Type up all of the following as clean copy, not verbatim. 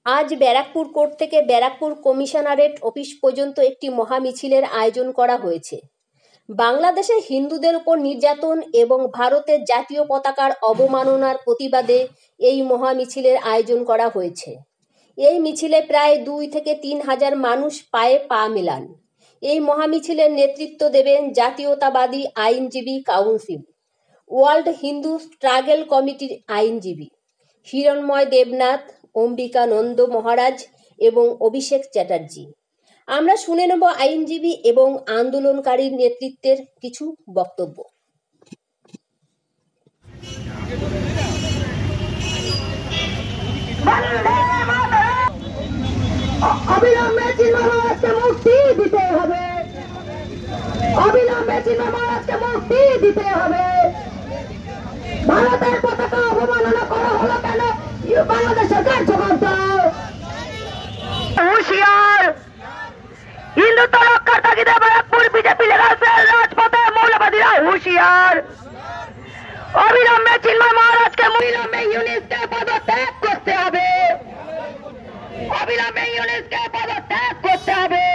আজ ব্যারাকপুর কোর্ট থেকে Barrackpore commissionerate office পর্যন্ত একটি মহামিছিলের আয়োজন করা হয়েছে। বাংলাদেশে হিন্দুদের উপর নির্যাতন এবং ভারতের জাতীয় পতাকার অবমাননার প্রতিবাদে এই মহামিছিলের আয়োজন করা হয়েছে। এই মিছিলে প্রায় 2 থেকে 3 হাজার মানুষ পায়ে পা মেলান। এই মহামিছিলের নেতৃত্ব দেবেন জাতীয়তাবাদী আইনজীবী কাউন্সিল, ওয়ার্ল্ড হিন্দু স্ট্রাগল কমিটির আইনজীবী হিরণময় দেবনাথ, অম্বিকানন্দ মহারাজ এবং অভিষেক চ্যাটার্জি। আমরা শুনে নেব আইনজীবী এবং আন্দোলনকারীর নেতৃত্বের কিছু বক্তব্য। অবিলম্বে চিন্ময়কে মুক্তি দিতে হবে, অবিলম্বে চিন্ময়কে মুক্তি দিতে হবে। ভারতের পতাকা অবমাননা করা হলো কেন? বাংলাদেশ সরকার জবাব দাও। হুঁশিয়ার, হিন্দুত্ব রক্ষার তাগিদে ব্যারাকপুর বিজেপি লিগাল সেল রাজপথে মৌলবাদীরা হুঁশিয়ার। অবিলম্বে চিন্ময় মহারাজকে, অবিলম্বে ইউনিসকে পদত্যাগ করতে হবে, অবিলম্বে ইউনিসকে পদত্যাগ করতে হবে,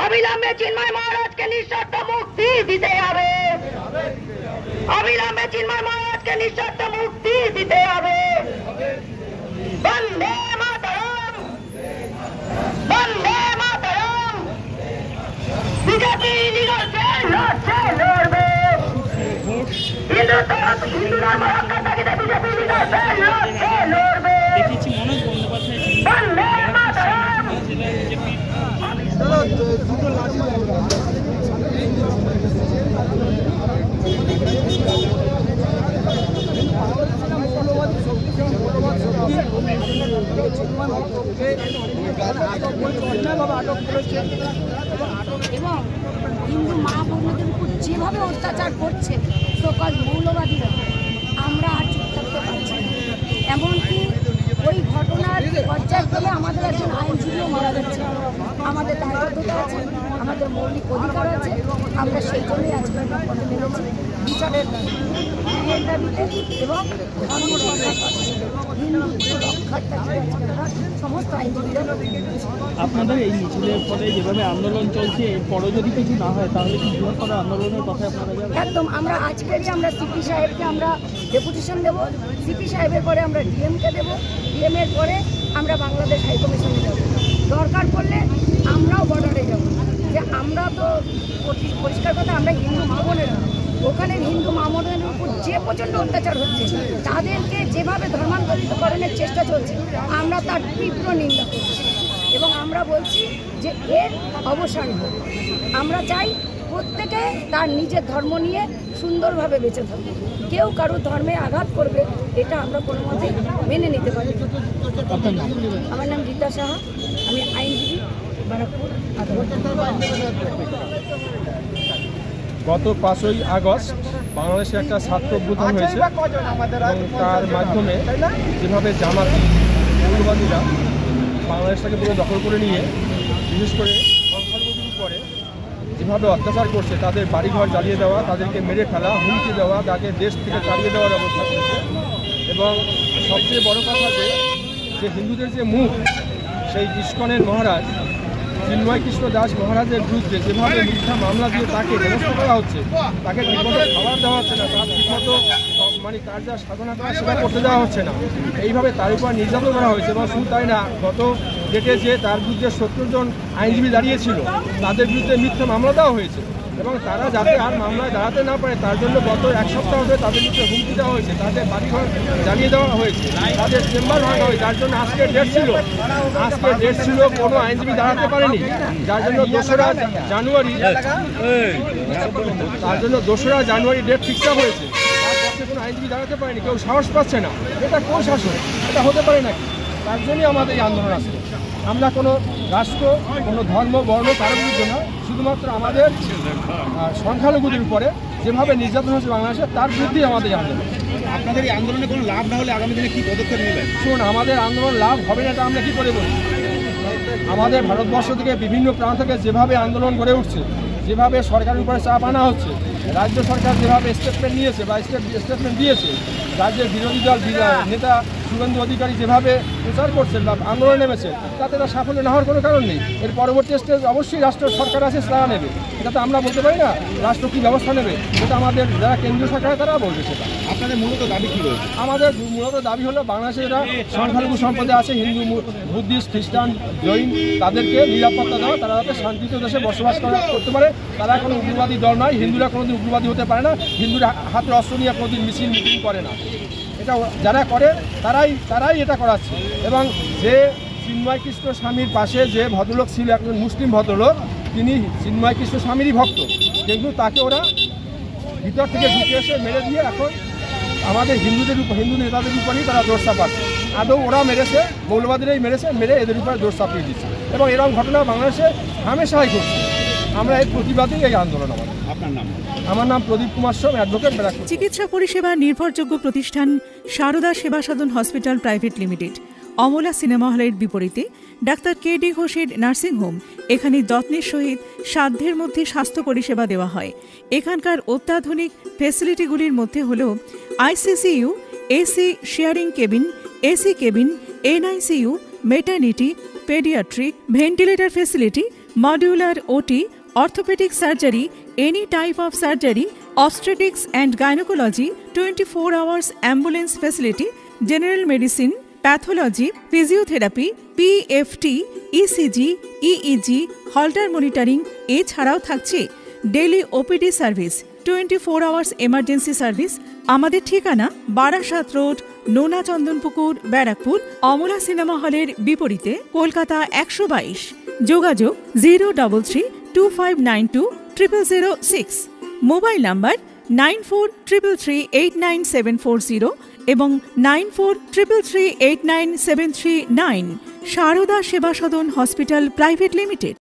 অবিলম্বে চিন্ময় মহারাজকে নিঃশর্ত মুক্তি দিতে হবে, অবিলম্বে চিন্ময় মহারাজকে নিঃশর্ত মুক্তি দিতে হবে। বন্দে মাতরম, বন্দে মাতরম। বিজেপি লিগাল সেল লড়ছে, লড়বে। হিন্দু ধর্ম রক্ষার তাগিদে বিজেপি লিগাল সেল লড়ছে, লড়বে। বন্দে মাতরম। এবং হিন্দু মা বোনদের উপর যেভাবে অত্যাচার করছে সকল মৌলবাদীরা, আমরা আর চুপ থাকতে পারছি না। এমনকি ওই ঘটনার পর্যায়ক্রমে আমাদের একজন আইনজীবীও মারা যাচ্ছে। আমাদের দায়বদ্ধতা আছে, আমাদের মৌলিক অধিকার আছে। আমরা সেই জন্যই আজকে পথে নেমেছি বিচারের দাবিতে এবং ধর্ম রক্ষার সমস্ত আইনজীবীরা। আপনাদের এই মিছিলের ফলে যেভাবে আন্দোলন চলছে, এরপরও যদি কিছু না হয় তাহলে কি বৃহত্তর আন্দোলনের কথা আপনারা জানেন? একদম, আমরা আজকেরই আমরা সিপি সাহেবকে আমরা ডেপুটেশন দেবো, সিপি সাহেবের পরে আমরা ডিএমকে দেবো, ডিএমের পরে আমরা বাংলাদেশ হাইকমিশনে যাব। দরকার পড়লে আমরাও বর্ডারে যাব। যে আমরা তো পরিষ্কার কথা, আমরা হিন্দু মা বোনেরা, ওখানে হিন্দু মা বোনের উপর যে প্রচণ্ড অত্যাচার হচ্ছে, তাদেরকে যেভাবে ধর্মান্তরিতকরণের চেষ্টা চলছে, আমরা তার তীব্র নিন্দা করছি এবং আমরা বলছি যে এর অবসান হোক। আমরা চাই প্রত্যেকে তার নিজের ধর্ম নিয়ে সুন্দরভাবে বেঁচে থাকবে। কেউ কারো ধর্মে আঘাত করবে, এটা আমরা কোনো মতেই মেনে নিতে পারি। আমার নাম গীতা সাহা, আমি আইনজীবী, ব্যারাকপুর আদালত। গত 5ই আগস্ট বাংলাদেশে একটা ছাত্র অভ্যুত্থান হয়েছে এবং তার মাধ্যমে যেভাবে জামাতি মৌলবাদীরা বাংলাদেশটাকে পুরো দখল করে নিয়ে বিশেষ করে সংখ্যালঘুদের উপরে যেভাবে অত্যাচার করছে, তাদের বাড়িঘর জ্বালিয়ে দেওয়া, তাদেরকে মেরে ফেলা, হুমকি দেওয়া, তাকে দেশ থেকে তাড়িয়ে দেওয়ার অবস্থা করছে। এবং সবচেয়ে বড় কথা যে হিন্দুদের যে মুখ, সেই ইস্কনের মহারাজ চিন্ময় কৃষ্ণ দাস মহারাজের বিরুদ্ধে যেভাবে মিথ্যা মামলা দিয়ে তাকে ব্যবস্থা করা হচ্ছে, তাকে ঠিকমতো খাবার দেওয়া হচ্ছে না, তার ঠিকমতো মানে তার যা সাধনা করা সেটা করতে দেওয়া হচ্ছে না, এইভাবে তার উপর নির্যাতন করা হয়েছে। এবং শুধু তাই না, গত ডেটে যে তার বিরুদ্ধে 70 জন আইনজীবী দাঁড়িয়েছিল, তাদের বিরুদ্ধে মিথ্যা মামলা দেওয়া হয়েছে এবং তারা যাতে আর মামলায় দাঁড়াতে না পারে তার জন্য গত 1 সপ্তাহ ধরে তাদের বিরুদ্ধে হুমকি দেওয়া হয়েছে, তাদের বাড়িঘর জ্বালিয়ে দেওয়া হয়েছে, তাদের চেম্বার ভাঙা হয়েছে। যার জন্য আজকের ডেট ছিল কোনো আইনজীবী দাঁড়াতে পারেনি, যার জন্য 2রা জানুয়ারি ডেট ফিক্স আপ হয়েছে। তার পক্ষে কোনো আইনজীবী দাঁড়াতে পারেনি, কেউ সাহস পাচ্ছে না। এটা কোন শাসন? এটা হতে পারে নাকি? তার জন্যই আমাদের এই আন্দোলন আসছে। আমরা কোনো রাষ্ট্র, কোনো ধর্ম, বর্ণ কারোর বিরুদ্ধে না, শুধুমাত্র আমাদের সংখ্যালঘুদের উপরে যেভাবে নির্যাতন হচ্ছে বাংলাদেশে, তার বিরুদ্ধেই আমাদের আন্দোলন। আপনাদের এই আন্দোলনে কোনো লাভ না হলে আগামী দিনে কি পদক্ষেপ নেবেন? শুনুন, আমাদের আন্দোলন লাভ হবে না এটা আমরা কী করে বলি? আমাদের ভারতবর্ষ থেকে বিভিন্ন প্রান্ত থেকে যেভাবে আন্দোলন গড়ে উঠছে, যেভাবে সরকারের উপরে চাপ আনা হচ্ছে, রাজ্য সরকার যেভাবে স্টেটমেন্ট নিয়েছে বা স্টেটমেন্ট দিয়েছে, রাজ্যের বিরোধী দল নেতা শুভেন্দু অধিকারী যেভাবে প্রচার করছেন বা আন্দোলন নেমেছে তাতে তার সাফল্য না হওয়ার কোনো কারণ নেই। এর পরবর্তী স্টেজ অবশ্যই রাষ্ট্র সরকার আছে, তারা নেবে। এটা তো আমরা বলতে পারি না রাষ্ট্র কী ব্যবস্থা নেবে, সেটা আমাদের যারা কেন্দ্রীয় সরকার তারা বলবে। সেটা আপনাদের মূলত দাবি কী রয়েছে? আমাদের মূলত দাবি হলো বাংলাদেশে যারা সংখ্যালঘু সম্প্রদায় আছে, হিন্দু, বুদ্ধিস্ট, খ্রিস্টান, জৈন, তাদেরকে নিরাপত্তা দেওয়া, তারা যাতে শান্তিতে দেশে বসবাস করতে পারে। তারা কোনো উগ্রবাদী দল নয়, হিন্দুরা কোনোদিন উগ্রবাদী হতে পারে না, হিন্দুরা হাতে অস্ত্র নিয়ে কোনোদিন মিছিল মিটিং করে না। এটা যারা করে তারাই এটা করাচ্ছে। এবং যে চিন্ময় কৃষ্ণ স্বামীর পাশে যে ভদ্রলোক ছিল, একজন মুসলিম ভদ্রলোক, তিনি চিন্ময় কৃষ্ণ স্বামীরই ভক্ত, কিন্তু তাকে ওরা ভিতর থেকে ঢুকে এসে মেরে দিয়ে এখন আমাদের হিন্দু নেতাদের উপরেই তারা দোষ চাপাচ্ছে। আদৌ ওরা মেরেছে, মৌলবাদীরাই মেরে এদের উপরে দোষ চাপিয়ে দিচ্ছে এবং এরকম ঘটনা বাংলাদেশে হামেশাই ঘটছে। আমরা এর প্রতিবাদেই এই আন্দোলন। আপনার নাম? আমার নাম প্রদীপ কুমার সোম, অ্যাডভোকেট, ব্যারাকপুর। চিকিৎসা পরিষেবা নির্ভরযোগ্য প্রতিষ্ঠান Sarada Seva Sadhan hospital private limited, Amala cinema হলের বিপরীতে ডাক্তার KD ঘোষের নার্সিংহোম। এখানে যত্নের সহিত সাধ্যের মধ্যে স্বাস্থ্য পরিষেবা দেওয়া হয়। এখানকার অত্যাধুনিক ফেসিলিটিগুলির মধ্যে হল ICCU, AC sharing cabin, AC cabin, NICU, maternity, paediatric, ventilator facility, modular OT, orthopaedic surgery, any type of surgery, obstetrics and gynecology, 24 hours ambulance facility, general medicine, pathology, physiotherapy, PFT, ECG, EEG, Holter monitoring। এছাড়াও থাকছে daily OPD service, 24 hours emergency service. আমাদের ঠিকানা Barasat road, নোনা Chandanpukur, Barrackpore, Amala cinema হলের বিপরীতে, কলকাতা 122। যোগাযোগ 03325920006। Mobile number 9433389740 এবং 9433389739। সারদা সেবা সদন হসপিটাল প্রাইভেট লিমিটেড।